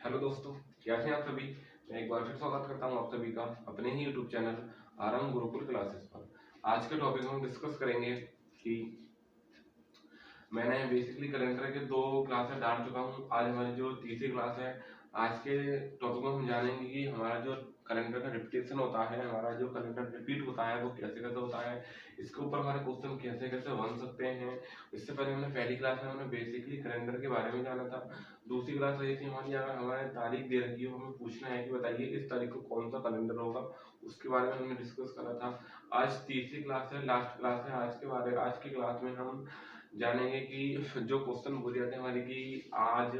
Hello दोस्तों, कैसे हैं आप सभी। मैं एक बार फिर स्वागत करता हूं आप सभी का अपने ही यूट्यूब चैनल आरंभ गुरुकुल क्लासेस पर। आज के टॉपिक में हम डिस्कस करेंगे कि मैंने बेसिकली कैलेंडर के 2 क्लासेस डाल चुका हूं। आज हमारी जो तीसरी क्लास है। आज के टॉपिक में हम जानेंगे कि हमारा जो कैलेंडर का रिपीटेशन होता है, हमारा जो कैलेंडर रिपीट होता है वो कैसे कैसे होता है, इसके ऊपर हमारे क्वेश्चन कैसे कैसे बन सकते हैं। इससे पहले हमने पहली क्लास में हमने बेसिकली कैलेंडर के बारे में जाना था। दूसरी क्लास रही थी हमारी, अगर हमारे तारीख दे रखी है हमें पूछना है कि बताइए इस तारीख को कौन सा कैलेंडर होगा, उसके बारे में हमने डिस्कस करा था। आज तीसरी क्लास है, लास्ट क्लास है। आज की क्लास में हम जानेंगे कि जो क्वेश्चन पूछ जाते हैं हमारी कि आज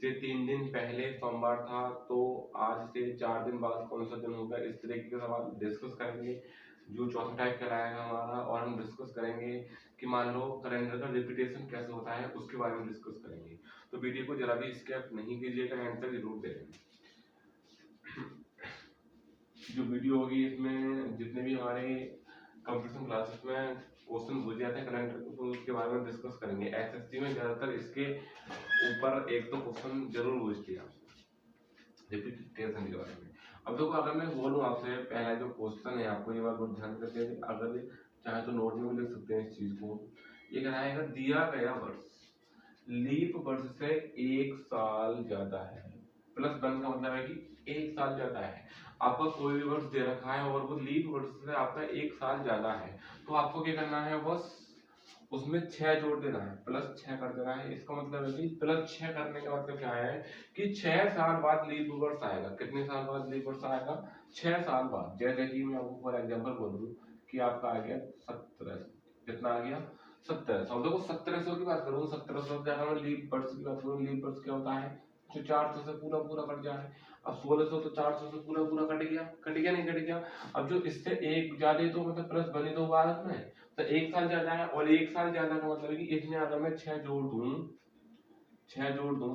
से 3 दिन पहले सोमवार था, तो आज से 4 दिन बाद कौन सा दिन होगा, इस तरीके के सवाल डिस्कस करेंगे जो चौथा टाइप कहलाएगा हमारा। और हम डिस्कस करेंगे कि मान लो कैलेंडर का रिपीटेशन कैसे होता है, उसके बारे में डिस्कस करेंगे। तो वीडियो को जरा भी स्किप नहीं कीजिएगा, एंड तक जरूर देखें। जो वीडियो होगी इसमें जितने भी हमारे कंप्यूटर क्लासेस में क्वेश्चन पूछे जाते हैं कैलेंडर के, तो उसके बारे में डिस्कस करेंगे। एसएससी में ज्यादातर इसके ऊपर एक तो क्वेश्चन जरूर पूछती है रिपीटेशन के बारे में। अब देखो, अगर मैं बोलूं आपसे पहला जो क्वेश्चन है, आपको ये बात बहुत ध्यान रखते हैं, अगर चाहे तो नोट में भी लिख सकते हैं इस चीज को। ये कहलाएगा दिया गया वर्ष लीप वर्ष से 1 साल ज्यादा है। प्लस 1 का मतलब है कि 1 साल ज्यादा है। आपका कोई भी वर्ष दे रखा है और वो लीप वर्ष से आपका 1 साल ज्यादा है, तो आपको क्या करना है, बस उसमें 6 जोड़ देना है, प्लस 6 कर देना है। इसका मतलब है कि प्लस 6 करने का मतलब क्या है कि 6 साल बाद लीप वर्ष आएगा। कितने साल बाद लीप वर्ष आएगा? 6 साल बाद। जैसे कि मैं आपको फॉर एग्जांपल बोल दूं कि आपका आ गया 1700, कितना आ गया 1700। देखो 1700 की बात करूँ, 1700 की जगह मैं लीप वर्ष की बात करूँ, लीप वर्ष क्या होता है जो 400 से पूरा पूरा कट जाए। अब 1600 तो 400 से पूरा पूरा कट गया नहीं कट गया। अब जो इससे एक ज्यादा तो मतलब प्लस बनी तो हुआ उसमें, तो 1 साल ज्यादा है। और 1 साल ज्यादा का मतलब है कि इसमें अगर मैं 6 जोड़ दूं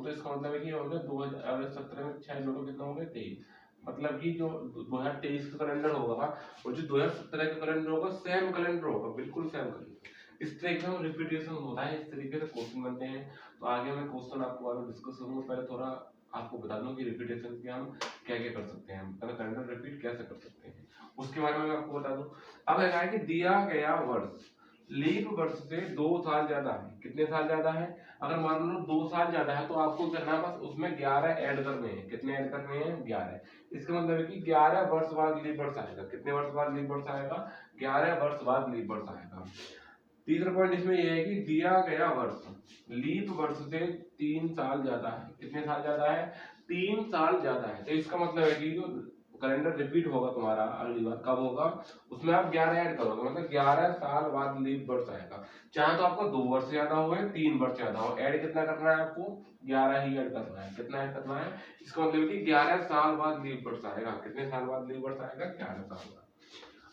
तो इसका मतलब है कि हो गया 2017 में 6 जोड़ो कितना हो गया 23। मतलब कि जो 2023 का कैलेंडर होगा और जो 2017 का कैलेंडर होगा सेम कैलेंडर होगा, बिल्कुल सेम कैलेंडर। इस तरीके का रिपीटेशन होता है, इस तरीके से क्वेश्चन बनते हैं। तो आगे मैं क्वेश्चन आपको और डिस्कस करूंगा। पहले थोड़ा आपको बता दूं कि रिपीटेशन के हम क्या क्या कर सकते हैं, मतलब कैलेंडर रिपीट कैसे कर सकते हैं, उसके बारे में मैं आपको बता दूं। अब है कि दिया गया वर्ष लीप वर्ष से 2 साल ज्यादा है। कितने साल ज्यादा है? अगर मान लो 2 साल ज्यादा है तो आपको करना है बस उसमें 11 ऐड करने हैं। कितने ऐड करने हैं? 11। इसका मतलब है कि 11 वर्ष बाद लीप वर्ष आएगा। कितने वर्ष बाद लीप वर्ष आएगा? 11 वर्ष बाद लीप वर्ष आएगा। तीसरा पॉइंट इसमें यह है कि दिया गया वर्ष लीप वर्ष से 3 साल ज्यादा है। कितने साल ज्यादा है? 3 साल ज्यादा है। तो इसका मतलब है कि जो कैलेंडर रिपीट होगा तुम्हारा अगली बार कब होगा, उसमें आप 11 ऐड करोगे, मतलब 11 साल बाद लीप वर्ष आएगा। चाहे तो आपका 2 वर्ष ज्यादा हो या 3 वर्ष ज्यादा हो, ऐड कितना करना है आपको? 11 ही ऐड करना है। कितना ऐड करना है? इसका मतलब है कि 11 साल बाद लीप वर्ष आएगा। कितने साल बाद लीप वर्ष आएगा? 11 साल बाद।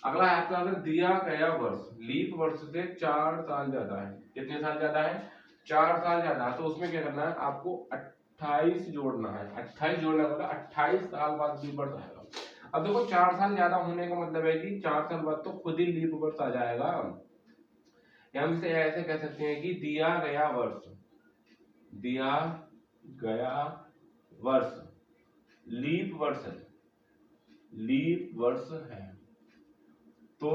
अगला है आपका, अगर दिया गया वर्ष लीप वर्ष से 4 साल ज्यादा है। कितने साल ज्यादा है? 4 साल ज्यादा है। तो उसमें क्या करना है आपको? 28 जोड़ना है। 28 जोड़ना होगा, 28 साल बाद लीप वर्ष आएगा। अब देखो 4 साल ज्यादा होने का मतलब है कि 4 साल बाद तो खुद ही लीप वर्ष आ जाएगा। या हम इसे ऐसे कह सकते हैं कि दिया गया वर्ष लीप वर्ष है, तो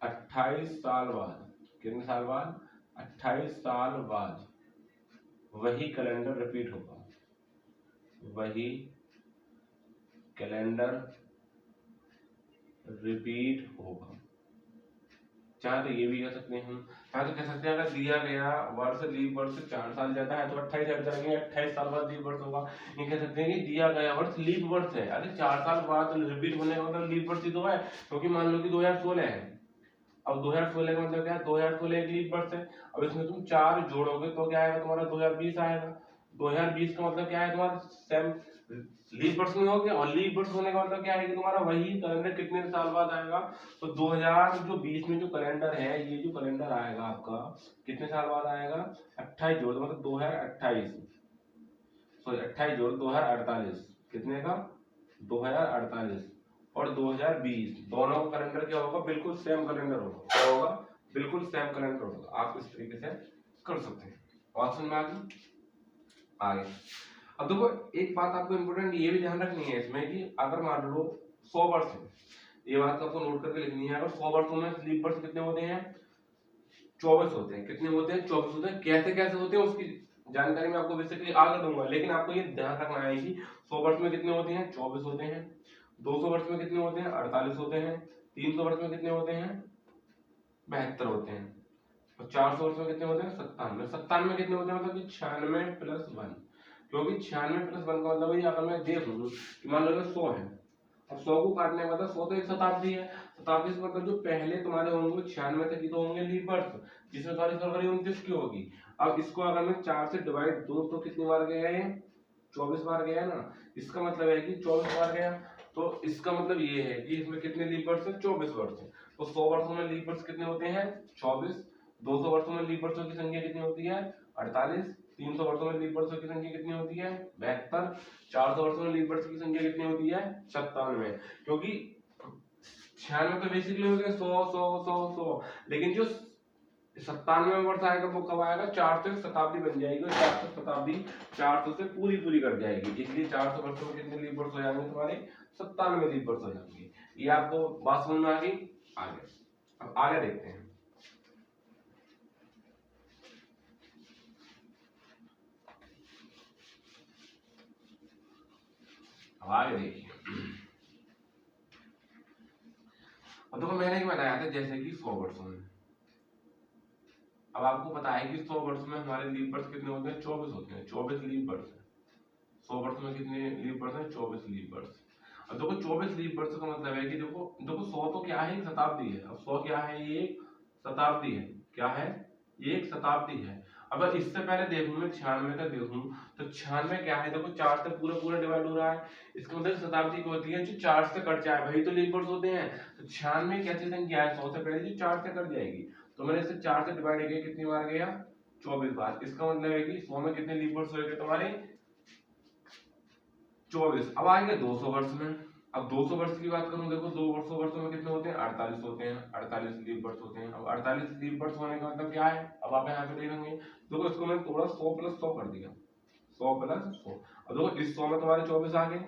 28 साल बाद, कितने साल बाद? 28 साल बाद वही कैलेंडर रिपीट होगा। वही कैलेंडर रिपीट होगा। चाहे तो ये भी कह सकते हैं हम, चाहे तो कह सकते हैं अगर दिया गया वर्ष लीप वर्ष 4 साल ज्यादा है तो 28 हट जाएंगे, 28 साल बाद लीप वर्ष होगा। ये कह सकते हैं कि दिया गया वर्ष लीप वर्ष है। अरे 4 साल बाद रिपीट होने का मतलब लीप वर्ष ही तो है, क्योंकि मान लो कि 2016 है। अब 2016 का मतलब क्या है? 2016 एक लीप वर्ष है। अब इसमें तुम 4 जोड़ोगे तो क्या आएगा तुम्हारा? 2020 आएगा। 2020 का मतलब क्या है तुम्हारा? सेम लीप वर्ष में हो गया। और लीप वर्ष होने का मतलब क्या है कि तुम्हारा वही कैलेंडर कितने साल बाद आएगा? तो 2020 में जो कैलेंडर है, ये जो कैलेंडर आएगा आपका कितने साल बाद आएगा? 28 जोड़ मतलब 2028, सॉरी 28 जोड़ 2048। कितने का? 2048 और 2020 दोनों का कैलेंडर क्या होगा? बिल्कुल सेम कैलेंडर होगा। क्या होगा? बिल्कुल सेम कैलेंडर होगा। आप इस तरीके से कर सकते हैं। ऑप्शन में आगे। अब देखो एक बात आपको इम्पोर्टेंट ये भी ध्यान रखनी है इसमें कि अगर मान लो 100 वर्ष है, ये बात आपको नोट करके लिखनी है। अगर 100 वर्षों में लीप वर्ष कितने होते हैं? 24 होते हैं। कितने होते हैं? 24 होते हैं। कैसे कैसे होते हैं उसकी जानकारी मैं आपको बेसिकली आगे दूंगा, लेकिन आपको ये ध्यान रखना है कि 100 वर्ष में कितने होते हैं? 24 होते हैं। 200 वर्ष में कितने होते हैं? 48 होते हैं। 300 वर्ष में कितने होते हैं? 72 होते हैं। और 400 वर्ष में कितने होते हैं? 97। 97 कितने होते हैं? मतलब कि 96 प्लस 1, क्योंकि 96 प्लस 1 का मतलब अगर मैं देखूं कि मान लो 100 है, अब 100 को काटने का मतलब 100 तो एक शताब्दी है। शताब्दी से मतलब जो पहले तुम्हारे होंगे 96 तक की तो होंगे लीप वर्ष, जिसमें तुम्हारी फरवरी 29 की होगी। अब इसको अगर मैं 4 से डिवाइड दूं तो कितनी बार गया है? 24 बार गया है ना। इसका मतलब है कि 24 बार गया, तो इसका मतलब ये है कि इसमें कितने लीप वर्ष है? 24 वर्ष है। तो 100 वर्षों में लीप वर्ष कितने होते हैं? 24। 200 वर्षों में लीप वर्षों की संख्या कितनी होती है? 48। 300 वर्षों में लीप वर्षों की संख्या कितनी होती है? 72। 400 वर्षों में लीप वर्ष की संख्या कितनी होती है? 97। क्योंकि 96 तो बेसिकली हो गया 100 100 100 100, लेकिन जो 97 वर्ष आएगा वो कब आएगा? 400 शताब्दी बन जाएगी, और 400 शताब्दी 400 से पूरी पूरी कर जाएगी। इसलिए 400 वर्षों में कितने लीप वर्ष हो जाएंगे तुम्हारे? 97 लीप वर्ष हो जाएंगे। ये आपको बात समझ में आ गई? आगे अब आगे देखते हैं। अब आगे देखिए, अब देखो मैंने ही बताया था जैसे कि 100 वर्षों में, अब आपको पता है कि 100 वर्ष में हमारे लीप वर्ष कितने होते हैं? 24 होते हैं। 24 लीप वर्ष है। 100 वर्ष में कितने लीप वर्ष है? 24 लीप वर्ष। अब देखो 24 लीप वर्ष का मतलब है कि देखो देखो 100 तो क्या है? एक शताब्दी है। अब 100 क्या है? ये एक शताब्दी है। क्या है? ये एक शताब्दी है। अगर इससे पहले देखूं मैं 96 तक देखूं तो 96 क्या है? देखो 4 से पूरा पूरा डिवाइड हो रहा है। इसका मतलब शताब्दी को होती है जो 4 से कट जाए, वही तो लीप वर्ष होते हैं। तो 96 कैसी संख्या है? 100 से पहले जो 4 से कट जाएगी, तो मैंने इसे 4 से डिवाइड किया, कितनी बार गया? 24 बार। इसका मतलब है कि 100 में कितने लीप वर्ष होंगे तुम्हारे? 24। अब आएंगे 200 वर्ष में। अब 200 वर्ष की बात करूं, देखो 200 वर्षों में कितने होते हैं? 48 होते हैं। 48 लीप वर्ष होते हैं। अब 48 लीप वर्ष होने का मतलब क्या है? अब आप यहाँ पे देखेंगे, देखो इसको मैंने थोड़ा 100 प्लस 100 कर दिया, 100 प्लस 100। अब देखो इस 100 में तुम्हारे 24 आ गए,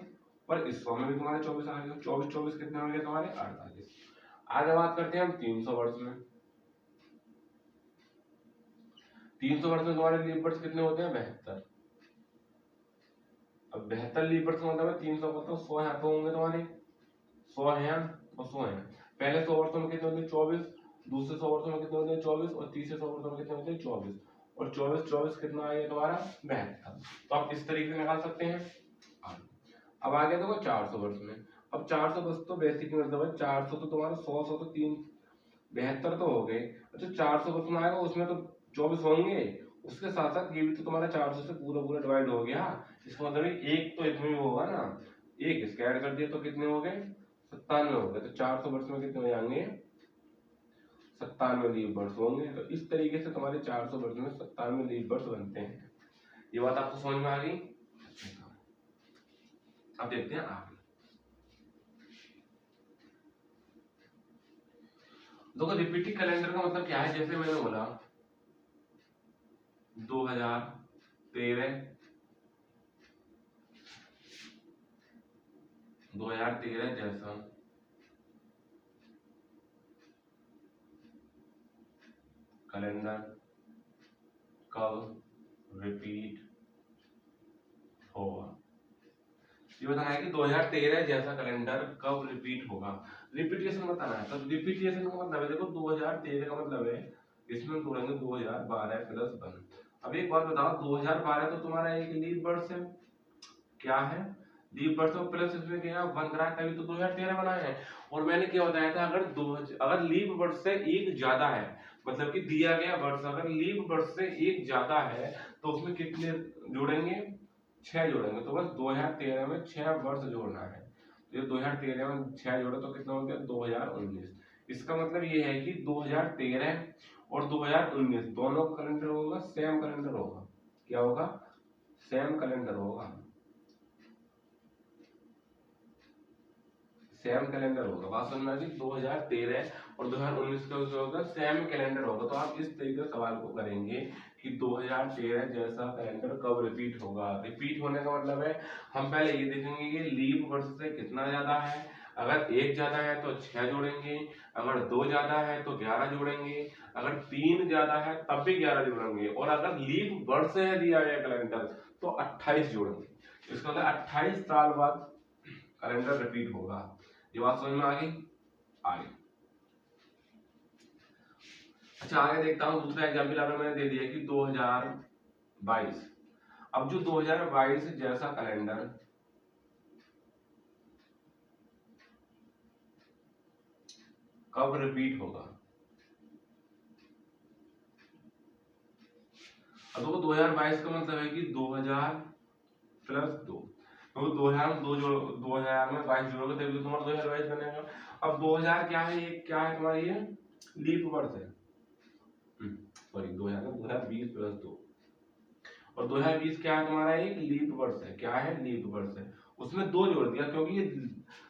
और इस 100 में भी तुम्हारे 24 आ गए। 24 24 कितने हो गए तुम्हारे? 48। आगे बात करते हैं हम 300 वर्ष में। 300 वर्ष में तुम्हारे लीप वर्ष कितने होते हैं? 72। अब 72 लीप वर्ष का मतलब है 300 को तो 100 यहाँ पे होंगे तुम्हारे, 100 है यहाँ और 100 है। पहले 100 वर्षों में कितने होते हैं? 24। दूसरे 100 वर्षों में कितने होते हैं? 24। और तीसरे 100 वर्षों में कितने होते हैं? 24। और 24 24 कितना आएगा तुम्हारा? 72। तो आप इस तरीके से निकाल सकते हैं। अब आ गया देखो 400 वर्ष में। अब 400 वर्ष तो बेसिक मतलब है 400 तो तुम्हारा 100 100 तो 3 72 तो हो गए। अच्छा 400 वर्ष में आएगा, उसमें तो 24 होंगे, उसके साथ साथ ये भी तो तुम्हारा 400 से पूरा पूरा डिवाइड हो गया। इसका मतलब एक तो इसमें भी होगा ना, एक इसके ऐड कर दिया तो कितने हो गए? 97 हो गए। तो 400 वर्ष में कितने हो जाएंगे? 97 लीप वर्ष होंगे। तो इस तरीके से तुम्हारे 400 वर्ष में 97 लीप वर्ष बनते हैं। ये बात आपको समझ में आ गई? अब देखते हैं आगे। देखो रिपीटिंग कैलेंडर का मतलब क्या है? जैसे मैंने बोला 2013 जैसा कैलेंडर कब रिपीट होगा, ये बताना है कि 2013 जैसा कैलेंडर कब रिपीट होगा। रिपीटेशन बताना है। तो रिपीटेशन का मतलब है, देखो 2013 का मतलब है इसमें जोड़ेंगे 2012 प्लस 1। अब एक बात बताओ, 2012 तो तुम्हारा एक लीप वर्ष है। क्या है? लीप वर्ष में प्लस इसमें क्या 1 करा है, तभी तो 2013 बना है। और मैंने क्या बताया था, अगर लीप वर्ष से एक ज्यादा है, मतलब कि दिया गया वर्ष अगर लीप वर्ष से एक ज्यादा है तो उसमें कितने जोड़ेंगे? 6 जोड़ेंगे। तो बस 2013 में 6 वर्ष जोड़ना है। तो 2013 में 6 जोड़े तो कितना हो गया? 2019। इसका मतलब ये है कि 2013 और 2019 दोनों का कैलेंडर होगा सेम कैलेंडर होगा। क्या होगा? सेम कैलेंडर होगा। सेम कैलेंडर होगा। बात समझ में आ गई। 2013 और 2019 का जो होगा सेम कैलेंडर होगा। तो आप इस तरीके से सवाल को करेंगे कि 2013 जैसा कैलेंडर कब रिपीट होगा। रिपीट होने का मतलब है हम पहले ये देखेंगे कि लीप वर्ष से कितना ज्यादा है। अगर 1 ज्यादा है तो 6 जोड़ेंगे, अगर 2 ज्यादा है तो 11 जोड़ेंगे, अगर 3 ज्यादा है तब भी 11 जोड़ेंगे, और अगर लीप वर्ष से है दिया गया कैलेंडर तो 28 जोड़ेंगे। इसका मतलब 28 साल बाद कैलेंडर रिपीट होगा। ये बात समझ में आ गई। आगे अच्छा आगे देखता हूं दूसरा एग्जाम्पल आपने मैंने दे दिया कि 2022। अब जो 2022 जैसा कैलेंडर कब रिपीट होगा। अब देखो 2022 का मतलब है कि 2000 प्लस 2, तो 2000 में 22 जोड़ोगे तभी तो तुम्हारा 2022 बनेगा। अब 2000 क्या है, ये क्या है तुम्हारी, ये लीप वर्ष है। सॉरी 2020 प्लस 2, और 2020 क्या है तुम्हारा, एक लीप वर्ष है। क्या है, लीप वर्ष है। उसमें 2 जोड़ दिया क्योंकि ये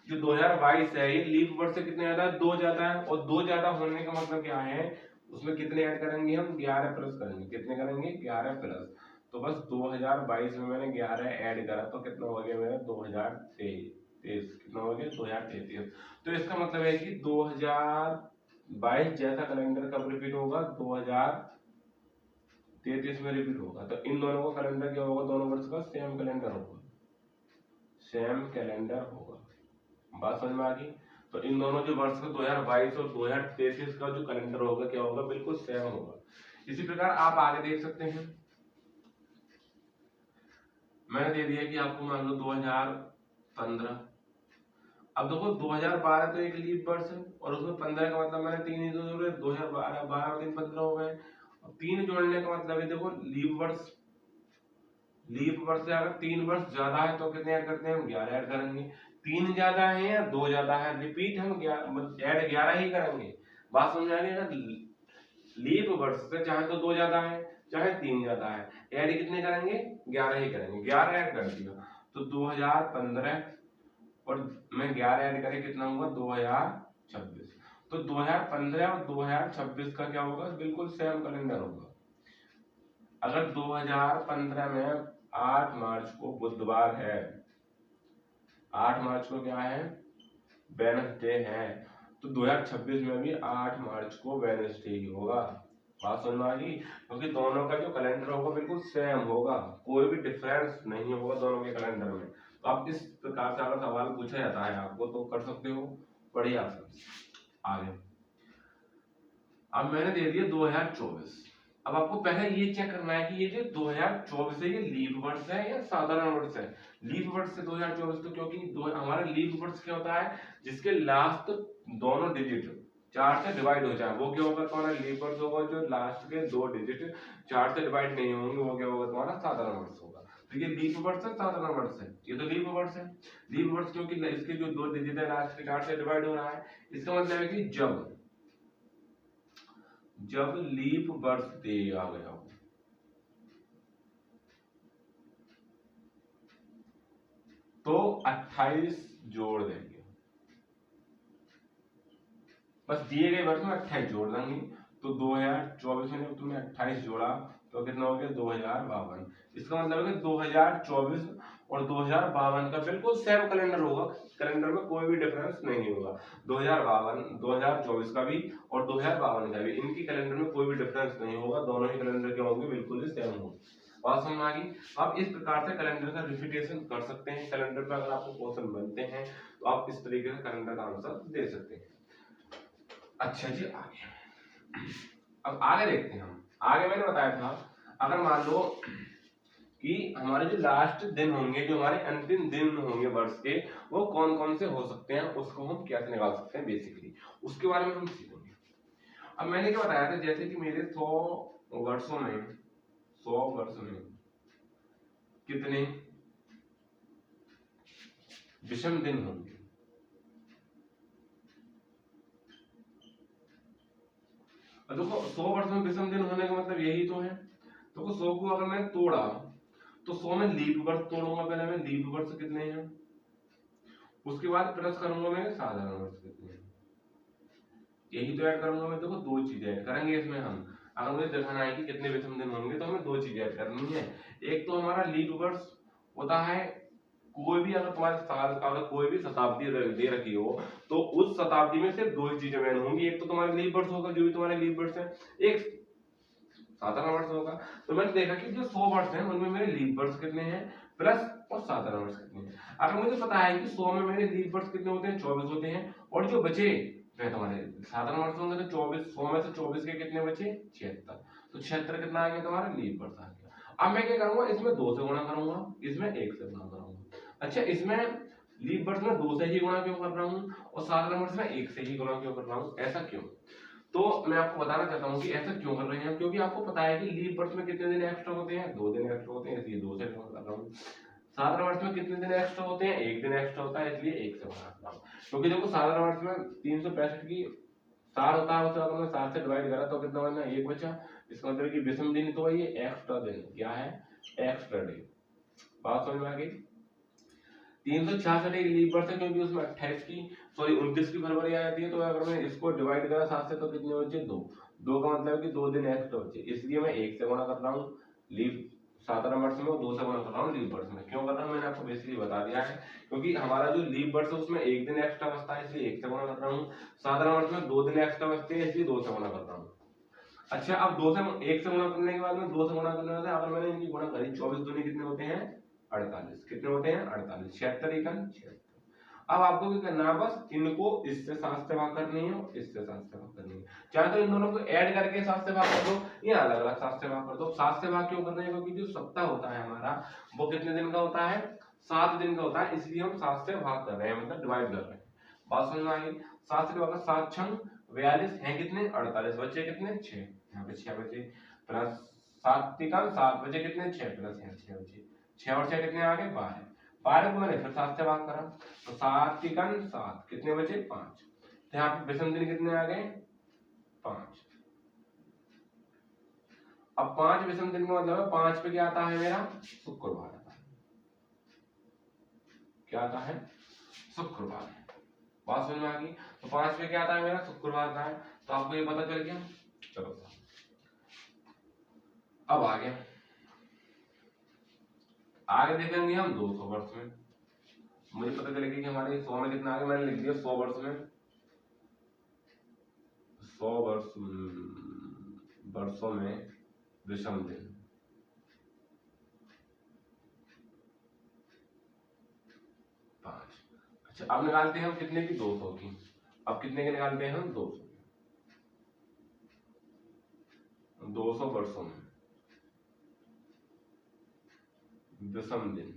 जो 2022 है ये लीप वर्ष से कितने ज्यादा है, 2 ज्यादा है, और 2 ज्यादा होने का मतलब क्या है, उसमें कितने ऐड करेंगे हम, 11 प्लस करेंगे। कितने करेंगे, 11 प्लस। तो बस 2022 में मैंने 11 ऐड करा तो कितना हो गया मेरा 2023। कितना हो गया 2033। तो इसका मतलब है कि 2022 जैसा कैलेंडर कब रिपीट होगा, 2033 में रिपीट होगा। तो इन दोनों का कैलेंडर क्या होगा, दोनों वर्ष का सेम कैलेंडर होगा, सेम कैलेंडर होगा। बात समझ में आ गई। तो इन दोनों जो वर्ष का 2022 और 2033 का जो कैलेंडर होगा क्या होगा, बिल्कुल सेम होगा। इसी प्रकार आप आगे देख सकते हैं, मैंने दे दिया कि आपको मान लो 2015। अब देखो 2012 तो एक लीप वर्ष है, और उसमें 15 का मतलब मैंने 3 ही जोड़े, 2012 12 और 3 15 हो गए। अब 3 जोड़ने का मतलब है देखो लीप वर्ष, लीप वर्ष से अगर 3 वर्ष ज्यादा है तो कितने ऐड करते हैं हम, 11 ऐड करेंगे। 3 ज्यादा है या 2 ज्यादा है, रिपीट हम ऐड 11 ही करेंगे। बात समझ आ रही है ना। लीप वर्ष से चाहे तो 2 ज्यादा है चाहे 3 ज्यादा है, ऐड कितने करेंगे, 11 ही करेंगे। 11 ऐड कर दिया तो 2015, और मैं 11 ऐड करें कितना होगा 2026। तो 2015 और 2026 का क्या होगा, बिल्कुल सेम कैलेंडर होगा। अगर 2015 में 8 मार्च को बुधवार है, 8 मार्च को क्या है, वेडनेसडे है, तो 2026 में भी 8 मार्च को वेडनेसडे ही होगा। बात समझ में आ गई। क्योंकि दोनों का जो कैलेंडर होगा बिल्कुल सेम होगा, कोई भी डिफरेंस नहीं होगा दोनों के कैलेंडर में। तो आप इस प्रकार से अगर सवाल पूछा जाता है आपको तो कर सकते हो, बढ़िया से। आगे अब मैंने दे दिया 2024। अब आपको पहले ये चेक करना है कि ये जो 2024 है ये लीप वर्ष है या साधारण वर्ष है। लीप वर्ष से 2024 तो क्योंकि हमारा लीप वर्ष क्या होता है, जिसके लास्ट दोनों डिजिट 4 से डिवाइड हो जाए वो क्या होगा तुम्हारा लीप वर्ष होगा। जो लास्ट के 2 डिजिट 4 से डिवाइड नहीं होंगे वो क्या होगा तुम्हारा साधारण वर्ष होगा। तो ये लीप वर्ष है साधारण वर्ष है, ये तो लीप वर्ष है। लीप वर्ष क्योंकि इसके जो 2 डिजिट है लास्ट के 4 से डिवाइड हो रहा है। इसका मतलब है कि जब लीप वर्ष दिया गया हो तो 28 जोड़ देंगे, बस दिए गए वर्ष में 28 जोड़ देंगे। तो 2024 में तुमने 28 जोड़ा तो कितना हो गया 2052। इसका मतलब है कि 2024 और 2052 का बिल्कुल सेम कैलेंडर होगा, कैलेंडर में कोई भी डिफरेंस नहीं होगा। 2024 का भी और 2052 का भी, इनकी कैलेंडर में कोई भी डिफरेंस नहीं होगा, दोनों ही कैलेंडर क्या होंगे, बिल्कुल ही सेम होंगे। बात समझ में आ गई। आप इस प्रकार से कैलेंडर का रिपीटेशन कर सकते हैं। कैलेंडर पर अगर आपको क्वेश्चन बनते हैं तो आप इस तरीके से कैलेंडर का आंसर दे सकते हैं। अच्छा जी आगे, अब आगे देखते हैं हम। आगे मैंने बताया था अगर मान लो कि हमारे जो लास्ट दिन होंगे, जो हमारे अंतिम दिन होंगे वर्ष के, वो कौन कौन से हो सकते हैं, उसको हम कैसे निकाल सकते हैं बेसिकली, उसके बारे में हम सीखेंगे। अब मैंने क्या बताया था, जैसे कि मेरे 100 वर्षों में कितने विषम दिन होंगे। देखो 100 वर्ष में विषम दिन होने का मतलब यही तो है। तो 100 को अगर मैं तोड़ा तो 100 में लीप वर्ष तोड़ूंगा, पहले मैं लीप वर्ष कितने हैं, उसके बाद प्लस करूंगा मैं साधारण वर्ष कितने हैं, यही तो ऐड करूंगा मैं। देखो दो चीजें ऐड करेंगे इसमें हम, अगर मुझे दिखाना है कि कितने विषम दिन होंगे तो हमें दो चीजें ऐड करनी है। एक तो हमारा लीप वर्ष होता है, कोई भी अगर तुम्हारे साल का अगर कोई भी शताब्दी दे रखी हो तो उस शताब्दी में सिर्फ दो ही चीजें मैन होंगी, एक तो तुम्हारा लीप वर्ष होगा जो भी तुम्हारे लीप वर्ष है, एक साधारण वर्ष होगा। तो मैंने देखा कि जो 100 वर्ष हैं उनमें मेरे लीप वर्ष कितने हैं प्लस और साधारण वर्ष कितने हैं। अगर मुझे पता है कि 100 में मेरे लीप वर्ष कितने होते हैं 24 होते हैं, और जो बचे वह तुम्हारे साधारण वर्ष होंगे तो 24, 100 में से 24 के कितने बचे 76, तो 76 कितना आ गया तुम्हारा लीप वर्ष आ गया। अब मैं क्या करूंगा, इसमें 2 से गुणा करूंगा, इसमें 1 से गुणा करूंगा। अच्छा, इसमें लीप वर्ष में 2 से ही गुणा क्यों कर रहा हूँ और साधारण वर्ष में 1 से ही गुणा क्यों कर रहा हूँ, ऐसा क्यों? तो मैं आपको बताना चाहता हूँ कि ऐसा क्यों कर रहे हैं, क्योंकि आपको पता है कि लीप वर्ष में कितने दिन एक्स्ट्रा होते हैं, 2 दिन एक्स्ट्रा होते हैं, इसलिए 2 से गुणा कर रहा हूँ। साधारण वर्ष में कितने दिन एक्स्ट्रा होते हैं, 1 दिन एक्स्ट्रा होता है, इसलिए 1 से गुणा कर रहा हूँ। क्योंकि देखो साधारण वर्ष में 365 की 4 होता है, उसे अगर मैं 7 से डिवाइड करा तो कितना बना, 1 बचा। इसका मतलब कि विषम दिन तो ये एक्स्ट्रा दिन, क्या है, एक्स्ट्रा डे। बात समझ में आ गई? 366 एक लीप वर्ष है क्योंकि उसमें 29 की फरवरी आ जाती है, तो अगर मैं इसको डिवाइड करा 7 से तो कितने बचे, 2 का मतलब है कि 2 दिन एक्स्ट्रा बचे, इसलिए मैं 1 से गुणा कर रहा हूँ लीप साधारण वर्ष में, और 2 से गुणा कर रहा हूँ लीप वर्ष में। क्यों कर रहा हूँ मैंने आपको बेसिकली बता दिया है, क्योंकि हमारा जो लीप वर्ष है उसमें 1 दिन एक्स्ट्रा बचता है, इसलिए 1 से गुणा कर रहा हूँ। साधारण वर्ष में 2 दिन एक्स्ट्रा बचते हैं, इसलिए 2 से गुणा कर रहा हूँ। अच्छा, अब 1 से गुणा करने के बाद में 2 से गुणा करने वाला अगर मैंने इनकी गुणा करी, 24 दूनी कितने होते हैं 48, कितने होते हैं 48, 76 एकम 76। अब आपको क्या करना है, बस इनको इससे 7 से भाग करनी है और इससे 7 से भाग करनी है। चाहे तो इन दोनों को ऐड करके 7 से भाग कर दो या अलग अलग 7 से भाग कर दो। 7 से भाग क्यों कर रहे हैं, क्योंकि जो सप्ताह होता है हमारा वो कितने दिन का होता है, 7 दिन का होता है, इसलिए हम 7 से भाग कर रहे हैं, मतलब डिवाइड कर रहे हैं। बात समझ में आ गई? 7 से भाग 7 छंग 42 है कितने 48, बचे कितने 6, यहाँ पे 6 बचे, प्लस 7 तिकाम 7 बचे कितने 6, प्लस यहाँ 6 बचे, 6 और 6 कितने आ गए 12, 12 को मैंने फिर 7 से भाग करा तो 7 तिकन 7 कितने बचे 5, तो यहाँ पे विषम दिन कितने आ गए 5। अब 5 विषम दिन का मतलब है 5 पे क्या आता है मेरा शुक्रवार आता है, क्या आता है शुक्रवार। बात समझ में आ गई? तो 5 पे क्या आता है मेरा शुक्रवार आता है, तो आपको ये पता चल गया। चलो अब आगे देखेंगे हम 200 वर्ष में। मुझे पता चलेगा कि हमारे 100 में कितना आ गया, मैंने लिख दिया 100 वर्ष में, 100 वर्षों में विषम दिन। अच्छा, अब निकालते हैं हम कितने की 200 की, अब कितने के निकालते हैं हम 200 वर्षों में विषम दिन।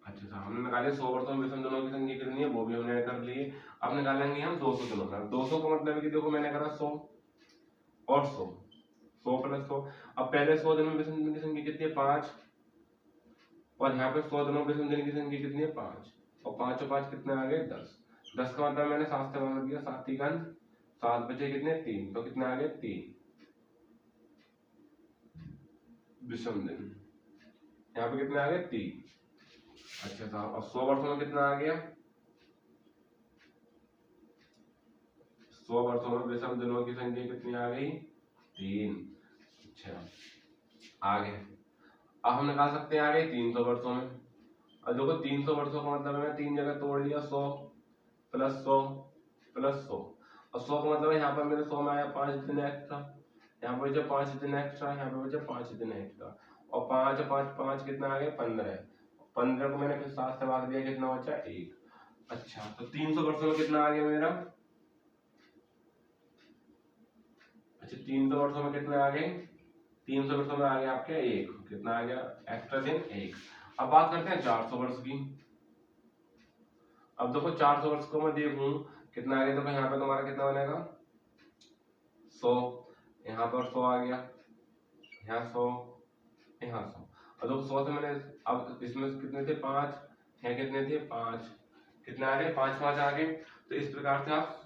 अच्छा, हमने निकाले 100 वर्षों में विषम दिनों की संख्या कितनी है वो भी हमने कर लिए। अब निकालेंगे हम 200 दिनों का। 200 का मतलब है कि देखो मैंने करा 100 और 100, 100 प्लस 100। अब पहले 100 दिनों में विषम दिन की संख्या कितनी है 5, और यहाँ पे 100 दिनों में विषम दिन की संख्या कितनी है 5, और 5 और 5 कितने आ गए 10। 10 का मतलब मैंने 7 से भाग दिया, 7 तिकन 7 बचे कितने 3, तो कितने आ गए 3 विषम दिन। यहाँ पे कितने आ गए 3। अच्छा साहब, अब 100 वर्षों में कितना आ गया, 100 वर्षों में विषम दिनों की संख्या कितनी आ गई 3। अच्छा आगे अब हम निकाल सकते हैं आगे 300 वर्षों में। अब देखो 300 वर्षों का मतलब है 3 जगह तोड़ लिया, 100 प्लस 100 प्लस 100, और 100 का मतलब है यहाँ पर मेरे 100 में आया 5 दिन एक्स्ट्रा, यहाँ पर बचे 5 दिन एक्स्ट्रा, यहाँ पे बचे 5 दिन एक्स्ट्रा, और 5 और 5 5 कितना आ गया 15, 15 को मैंने फिर 7 से भाग दिया, कितना बचा 1। अच्छा, तो 300 वर्षों में कितना आ गया मेरा, अच्छा 300 वर्षों में कितने आ गए, 300 वर्षों में आ गया आपके 1, कितना आ गया एक्स्ट्रा दिन 1। अब बात करते हैं 400 वर्ष की। अब देखो 400 वर्ष को मैं देखूं कितना आ गया, तो यहाँ पे तुम्हारा कितना बनेगा 100, यहाँ पर 100 आ गया, यहाँ 100, यहाँ 100। अब देखो 100 से मैंने अब इसमें कितने थे 5, यहाँ कितने थे 5, कितने आ गए 5 5 आ गए। तो इस प्रकार से आप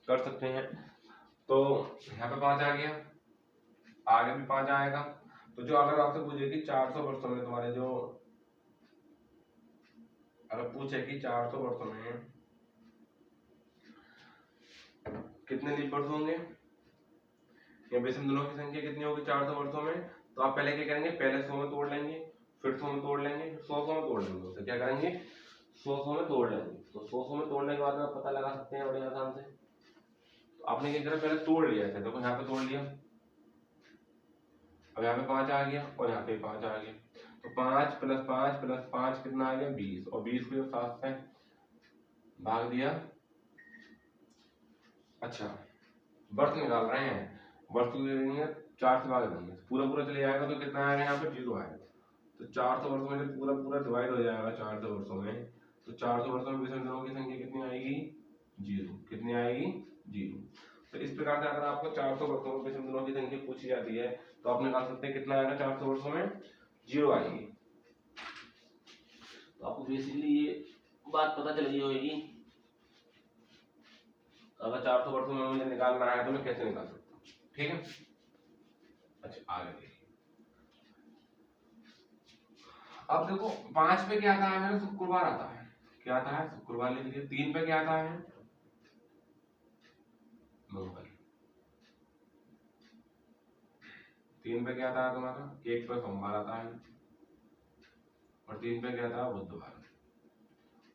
कर सकते हैं। तो यहाँ पे 5 आ गया, आगे भी 5 आएगा। तो जो अगर आपसे पूछे कि 400 वर्षों में तुम्हारे जो, अगर पूछे कि 400 वर्षों में कितने लीप वर्ष होंगे या विषम दिनों की संख्या कितनी होगी 400 वर्षों में, तो आप पहले क्या करेंगे, पहले 100 में तोड़ लेंगे, फिर 100 में तोड़ लेंगे, 100 में तोड़ लेंगे। तो क्या करेंगे, 100 में तोड़ लेंगे। तो 100 में तोड़ने के बाद आप पता लगा सकते हैं बड़े आसान से। तो आपने क्या करा, पहले तोड़ लिया था, देखो यहाँ पे तोड़ लिया, अब यहाँ पे 5 आ गया और यहाँ पे 5 आ गया। तो 5 + 5 + 5 कितना आ गया, 20। और 20 को 7 से भाग दिया। अच्छा, वर्ष निकाल रहे हैं, वर्ष को 4 से भाग देंगे, पूरा पूरा चले जाएगा तो कितना आएगा, यहाँ पे 0 आएगा। तो 400 वर्षों में पूरा पूरा डिवाइड हो जाएगा 400 वर्षों में। तो 400 वर्षों में विषम दिनों की संख्या कितनी आएगी, 0। कितनी आएगी, 0। तो इस प्रकार से अगर आपको 400 वर्षों में विषम दिनों की संख्या पूछी जाती है तो आप निकाल सकते हैं कितना आएगा 400 वर्षों में, 0 आएगी। तो आपको बेसिकली ये बात पता चल गई होगी, अगर 400 वर्षों में मुझे निकालना है तो मैं कैसे निकाल सकता हूँ। ठीक है, अच्छा आगे देखिए। अब देखो 5 पे क्या आता है मेरा, शुक्रवार आता है, क्या आता है, शुक्रवार लिख लीजिए। 3 पे क्या आता है, मंगल। 3 पे क्या आता है तुम्हारा, 1 पे सोमवार आता है, और 3 पे क्या आता है, बुधवार,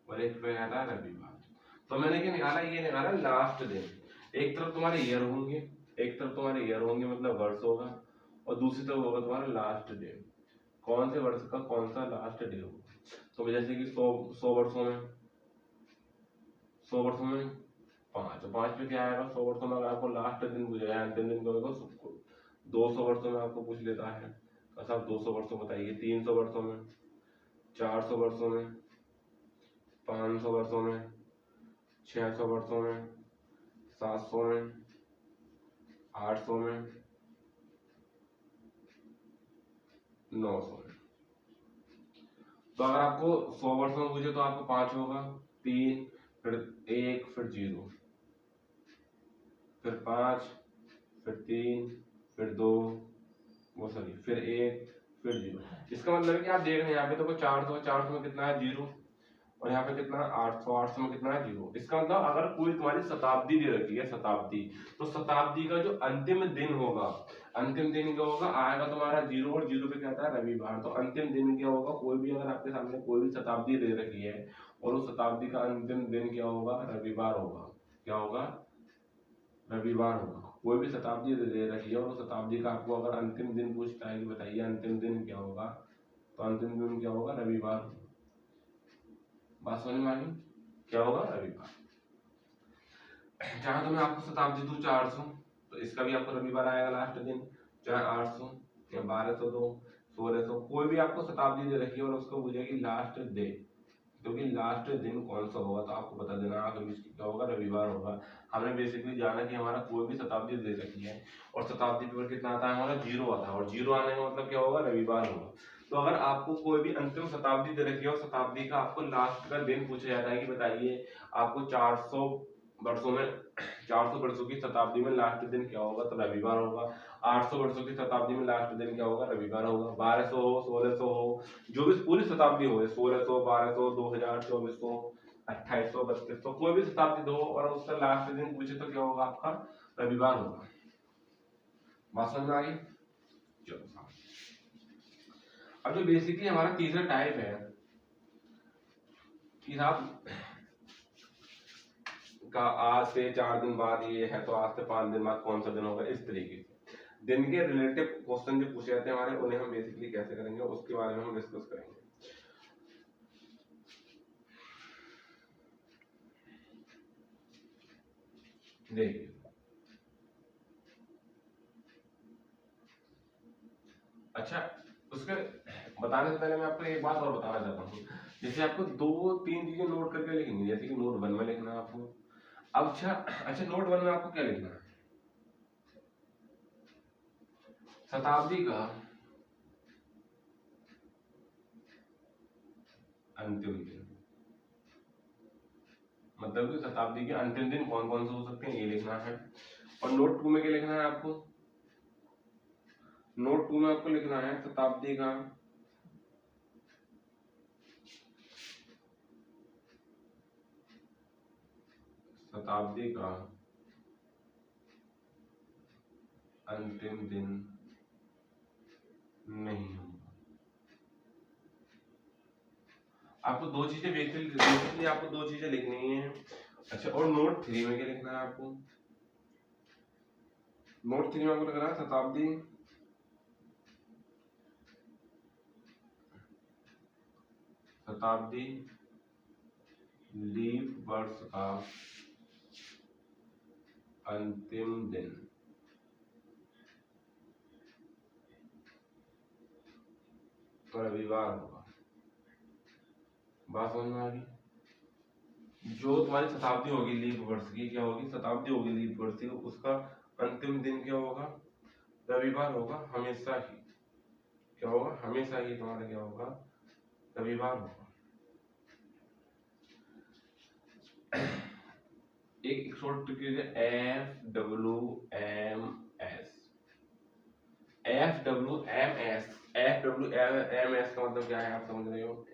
और 1 पे क्या आता है, रविवार। तो मैंने क्या निकाला, ये निकाला लास्ट दिन। एक तरफ तुम्हारे ईयर होंगे, एक तरफ तुम्हारे ईयर होंगे मतलब वर्ष होगा, और दूसरी तरफ होगा तुम्हारा लास्ट डे। कौन से वर्ष का कौन सा लास्ट डे होगा। तो जैसे कि 100 वर्षों में 100 वर्षों में 5, तो 5 पे क्या आएगा, 100 वर्षों में अगर आपको लास्ट दिन पूछा जाए, अंतिम दिन होगा शुक्र। 200 वर्षों में आपको पूछ लेता है तो साहब 200 वर्षों बताइए। 300 वर्षों में, 400 वर्षों में, 500 वर्षों में, 600 वर्षों में, 700 में, 800 में, 900 में। तो अगर आपको 100 वर्षों में पूछे तो आपको 5 होगा, 3, फिर 1, फिर 0, फिर 5, फिर 3, फिर 2, वो सॉरी फिर 1, फिर 0। इसका मतलब है कि आप देख रहे हैं यहाँ पे तो 400 में कितना है, 0, और यहाँ पे कितना है, 800 में कितना है, 0। इसका मतलब अगर कोई तुम्हारी शताब्दी दे रखी है, शताब्दी, तो शताब्दी का जो अंतिम दिन होगा, अंतिम दिन क्या होगा, आएगा तुम्हारा 0, और 0 पे क्या आता है, रविवार। तो अंतिम दिन क्या होगा, कोई भी अगर आपके सामने कोई भी शताब्दी दे रखी है और उस शताब्दी का अंतिम दिन क्या होगा, रविवार होगा। क्या होगा, रविवार होगा। कोई भी शताब्दी दे रखी है और उस शताब्दी का आपको अगर अंतिम दिन पूछता है कि बताइए अंतिम दिन क्या होगा, तो अंतिम दिन क्या होगा, रविवार होगा। बात समझ में आ गई, क्या होगा, रविवार। चाहे तो मैं आपको शताब्दी दूं 400, तो इसका भी आपको रविवार आएगा लास्ट दिन। चाहे 800 या 1200 दो, 1600, कोई भी आपको शताब्दी दे रखी है और उसको पूछेगी लास्ट डे, क्योंकि लास्ट दिन कौन सा होगा तो आपको बता देना क्या होगा, रविवार होगा। हमने बेसिकली जाना कि हमारा कोई भी शताब्दी दे रखी है और शताब्दी पेपर कितना आता है हमारा, 0 आता है, और 0 आने का मतलब क्या होगा, रविवार होगा। तो अगर आपको कोई भी अंतिम शताब्दी दे रखी है और शताब्दी का आपको लास्ट का दिन पूछा जाता है कि बताइए आपको 400 वर्षों में, 400 वर्षों की शताब्दी में लास्ट दिन क्या होगा, तो रविवार होगा। 800 वर्षों की शताब्दी में लास्ट दिन क्या होगा, रविवार होगा। 1200 हो, 1600 हो, जो भी पूरी शताब्दी हो, 1600, 1200, 2000, 2400, 2800, 3200, कोई भी शताब्दी दो और उसका लास्ट दिन पूछे तो क्या होगा, आपका रविवार होगा। बात समझ में आ गई, चलो। अब जो बेसिकली हमारा तीसरा टाइप है कि साहब का आज से 4 दिन बाद ये है, तो आज से 5 दिन बाद कौन सा दिन होगा, इस तरीके से दिन के रिलेटिव क्वेश्चन जो पूछे जाते हैं हमारे, उन्हें हम बेसिकली कैसे करेंगे उसके बारे में हम डिस्कस करेंगे। देखिए अच्छा, उसके बताने से पहले मैं आपको एक बात और बताना चाहता हूँ। जैसे आपको 2-3 चीजें नोट करके लिखेंगे, जैसे कि नोट 1 में लिखना है आपको। अब अच्छा नोट 1 में आपको क्या लिखना है, शताब्दी का अंतिम दिन, मतलब कि शताब्दी के अंतिम दिन कौन कौन से हो सकते हैं ये लिखना है। और नोट 2 में क्या लिखना है आपको? नोट 2 में आपको लिखना है शताब्दी का अंतिम दिन नहीं होगा। आपको दो चीजें बेसिकली आपको दो चीजें लिखनी है। अच्छा, और नोट 3 में क्या लिखना है आपको? नोट 3 में आपको लिखना है शताब्दी लीप वर्ष का अंतिम दिन तो रविवार होगा। बात समझ में आ गई? जो तुम्हारी शताब्दी होगी लीप वर्ष की, क्या होगी? शताब्दी होगी लीप वर्ष की, उसका अंतिम दिन क्या होगा? रविवार होगा हमेशा ही। क्या होगा? हमेशा ही तुम्हारा क्या होगा? रविवार होगा। एक शॉर्ट ट्रिक है FWMS। FWMS का मतलब क्या है आप समझ रहे हो?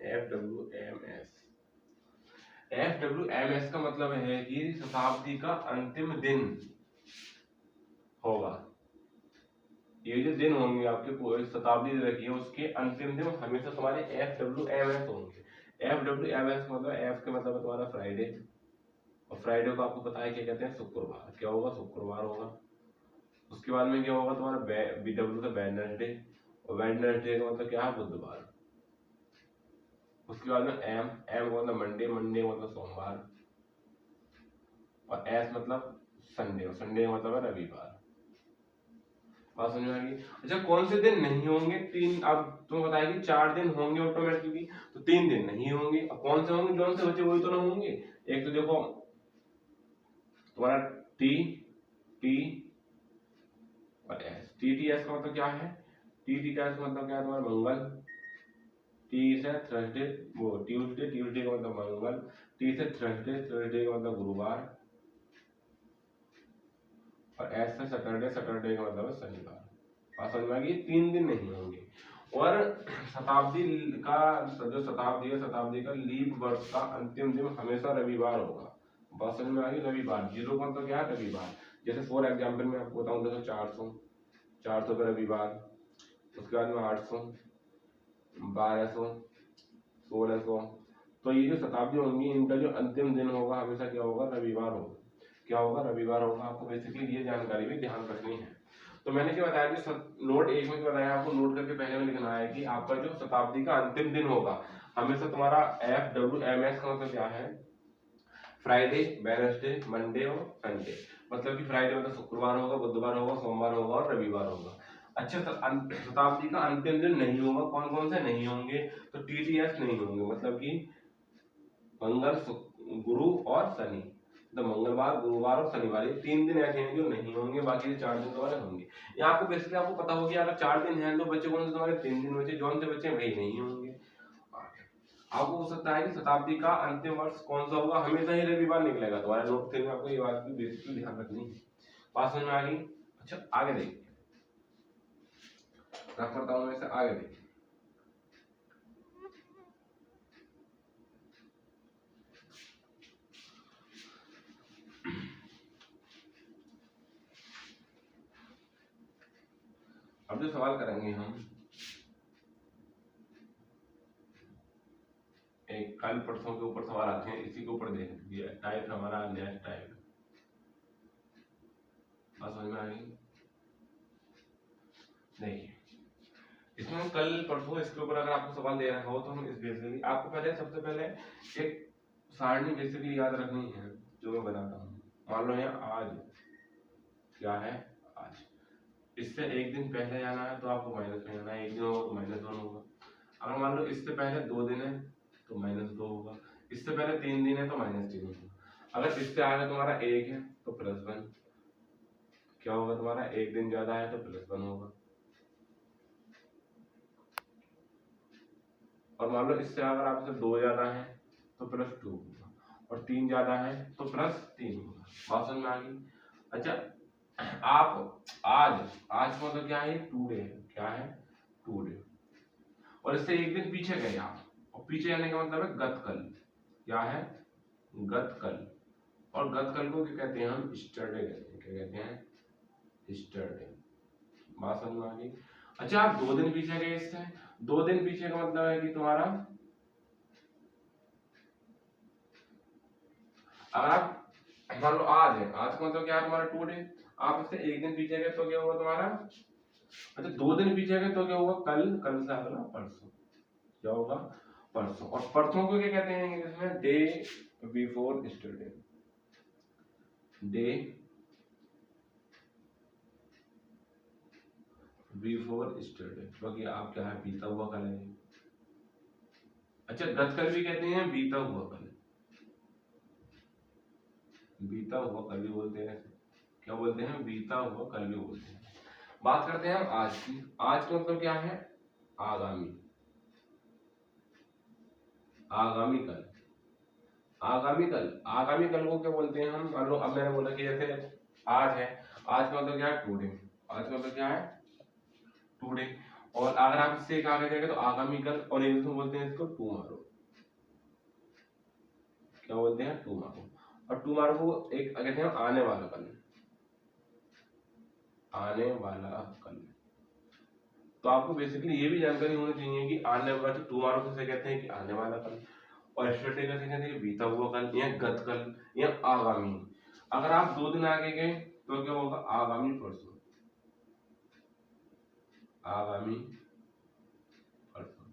FWMS का मतलब है कि शताब्दी का अंतिम दिन होगा। ये जो दिन होंगे आपके पूरी शताब्दी रखी है उसके अंतिम दिन हमेशा तुम्हारे FWMS होंगे। FWMS का मतलब F का मतलब है तुम्हारा फ्राइडे, और फ्राइडे को आपको पता है क्या कहते हैं? शुक्रवार। क्या होगा? शुक्रवार होगा। उसके बाद में क्या होगा तुम्हारा BW का वेडनेसडे, और वेडनेसडे का मतलब क्या है? बुधवार। उसके बाद में M का मतलब मंडे, मंडे का मतलब सोमवार, और S मतलब संडे, और संडे का मतलब है रविवार। बात समझ में आ गई? अच्छा, कौन से दिन नहीं होंगे? तीन। अब तुम्हें बताया कि 4 दिन होंगे ऑटोमेटिकली, तो 3 दिन नहीं होंगे। अब कौन से होंगे? जो से बचे वही तो ना होंगे। एक तो देखो तुम्हारा T और S। TTS का मतलब क्या है? TTS का मतलब क्या है? तुम्हारा मंगल। T से थर्सडे, वो ट्यूसडे, ट्यूसडे का मतलब मंगल। T से थर्सडे, थर्सडे का मतलब गुरुवार, और S से सैटरडे, सैटरडे का मतलब है शनिवार। बात समझ में आ गई? 3 दिन नहीं होंगे। और शताब्दी का जो शताब्दी है, शताब्दी का लीप वर्ष का अंतिम दिन हमेशा रविवार होगा। बात समझ में आ गई? रविवार। 0 का मतलब क्या है? रविवार। जैसे फॉर एग्जाम्पल मैं आपको बताऊं, देखो 400 का रविवार, उसके बाद में 800, 1200, 1600। तो ये जो शताब्दी होंगी इनका जो अंतिम दिन होगा हमेशा क्या होगा? रविवार होगा। क्या होगा? रविवार होगा। आपको बेसिकली ये जानकारी भी ध्यान रखनी है। तो मैंने क्या बताया कि नोट 1 में क्या बताया आपको? नोट करके पहले में लिखना है कि आपका जो शताब्दी का अंतिम दिन होगा हमेशा तुम्हारा FWMS का मतलब क्या है? फ्राइडे, वेडनेसडे, मंडे और संडे। मतलब कि फ्राइडे मतलब शुक्रवार होगा, बुधवार होगा, सोमवार होगा और रविवार होगा। अच्छा, शताब्दी का अंतिम दिन नहीं होगा। कौन कौन से नहीं होंगे? तो TTS नहीं होंगे, मतलब कि मंगल, गुरु और शनि। तो मंगलवार, गुरुवार और शनिवार, ये 3 दिन ऐसे हैं जो नहीं होंगे, बाकी 4 दिन तुम्हारे होंगे। यहाँ आपको बेसिकली आपको पता होगी अगर 4 दिन हैं तो बच्चे कौन से? तुम्हारे 3 दिन बचे, जौन से बचे वही नहीं होंगे। आपको हो सकता है कि शताब्दी का अंतिम वर्ष कौन सा होगा? हमेशा ही रविवार निकलेगा। तुम्हारे नोट 3 में आपको ये बात की बेसिकली ध्यान रखनी है। बात समझ में आ गई? अच्छा, आगे देखिए, रख करता हूं मैं इसे, आगे देखिए। अब जो सवाल करेंगे हम, एक कल परसों के ऊपर सवाल आते हैं, इसी के ऊपर देख लीजिए। टाइप हमारा नेक्स्ट टाइप। बात समझ में आ गई? देखिए, इसमें कल परसों इसके ऊपर अगर आपको सवाल दे रहा हो तो हम इस बेसिकली आपको पहले सबसे पहले एक सारणी बेसिकली याद रखनी है जो मैं बनाता हूँ। मान लो यहाँ आज क्या है? आज। इससे एक दिन पहले जाना है तो आपको माइनस में जाना है, एक दिन होगा तो -1 होगा। अगर मान लो इससे पहले 2 दिन है तो -2 होगा, इससे पहले 3 दिन है तो -3 होगा। अगर इससे आगे तुम्हारा 1 है तो +1। क्या होगा? तुम्हारा एक दिन ज्यादा है तो +1 होगा। और मान लो इससे अगर आपसे 2 ज्यादा है तो +2 होगा, और 3 ज्यादा है तो +3 होगा। बात समझ में आ गई? अच्छा, आप आज, आज का मतलब क्या है, टुडे, क्या है, टुडे। और इससे एक दिन पीछे गए आप, और पीछे जाने का मतलब है गतकल, क्या है, गतकल। और गतकल को क्या कहते हैं हम, स्टरडे कहते हैं, क्या कहते हैं, स्टरडे। बात समझ में आ गई। अच्छा, आप 2 दिन पीछे गए इससे, 2 दिन पीछे का मतलब है कि तुम्हारा, अगर आप मान लो आज है, आज का मतलब क्या है तुम्हारा, टुडे। आप इससे एक दिन पीछे गए तो क्या होगा तुम्हारा, अच्छा 2 दिन पीछे गए तो क्या होगा, कल, कल से अगला परसों, क्या होगा, परसों। और परसों को क्या कहते हैं इंग्लिश में, day before yesterday, day before yesterday, क्योंकि आप क्या है, बीता हुआ कल है। अच्छा, गतकल भी कहते हैं, बीता हुआ कल, बीता हुआ कल भी बोलते हैं, क्या बोलते हैं, बीता हुआ कल भी बोलते हैं। बात करते हैं हम आज की। आज का मतलब क्या है, आगामी, आगामी कल, आगामी कल। आगामी कल को क्या बोलते हैं हम, मान लो अब मैंने बोला कि जैसे आज है, आज का मतलब क्या है, टुडे, आज का मतलब क्या है, टुडे। और अगर आप इससे एक आगे जाएंगे तो आगामी कल, और इंग्लिश में बोलते हैं इसको टुमारो, क्या बोलते हैं, टुमारो। और टुमारो को एक कहते हैं आने वाला कल, आने वाला कल। तो आपको बेसिकली ये भी जानकारी होनी चाहिए कि आने वाला, तो टुमारो किसे कहते हैं कि आने वाला कल, और यस्टरडे का कहते हैं बीता हुआ कल, या गत कल, या आगामी। अगर आप 2 दिन आगे गए तो क्या होगा, आगामी परसों, आगामी परसों,